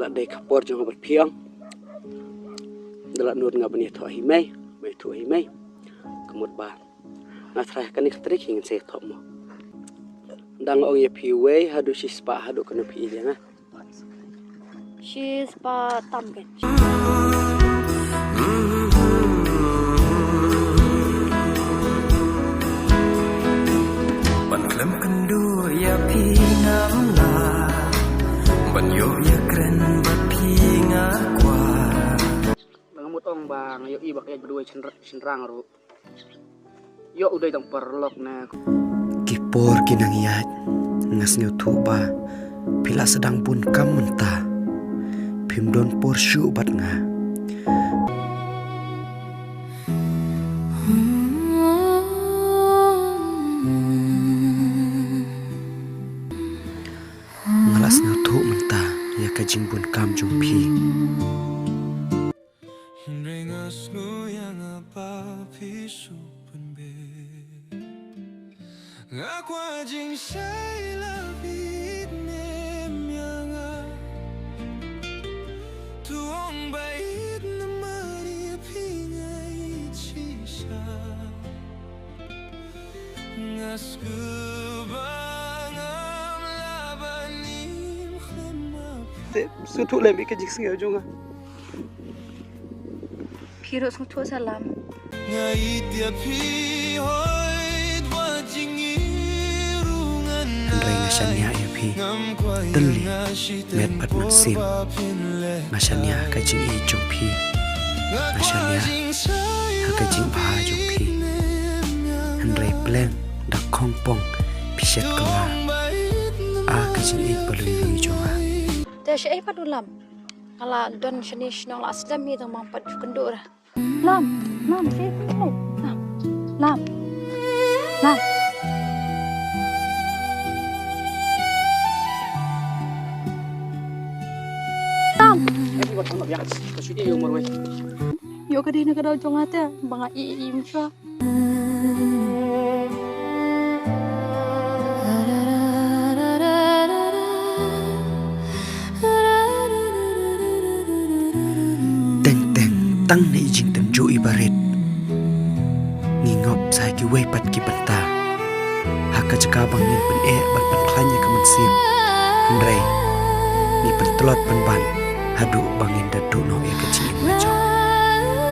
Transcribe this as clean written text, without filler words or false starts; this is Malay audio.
la de kapor jong ber piang dala nur nga bani tho hi mai mai thu hi mai kemut ba na trai kan ik trik hing se tho mo dang ong ye pi we hadu si spa hadu kan pi je na si spa tam ke ban klem kan du ya pi ngam la ban yo ya kren ba pi nga kwa ngamut ong bang yo i bak ya berdua senrang ru yo udah tang perlok na kipor kinangiat ngas nyo thu ba pila sedang pun kam mentah pimdon por syu bat nga ngalas nyo thu mentah ya kajing pun kam jung pi Ringas nguyang apa pisu penbe Ngakwa jing say labit nem yang tuong bait na mari pingai chisha ngas kubangam labanim khema su thu le mi kajing sing jong piro sung thu salam ngai dia pi hoi dwa jing irungan andrai ngasanya ya pi teli met pat man sim ngasanya kajing i jung pi ngasanya ha kajing ba jung pi andrai pleng dak khong pong pishet kala a kajing i balui jung a te shi ai padulam ala don shani shnong aslam mi dang mang pat kendo ra lam si lam ai wat on ya ka su yo marwe yo ka dina ka daw jong ate banga i mfa tang nei jing tem jo ibaret ngingop sai ki we pat ki banta hakka jaka bangin pen ban pan khanya ka man sim ndrei ni pen telot pen ban hadu bangin da du no ya ka chi ma jong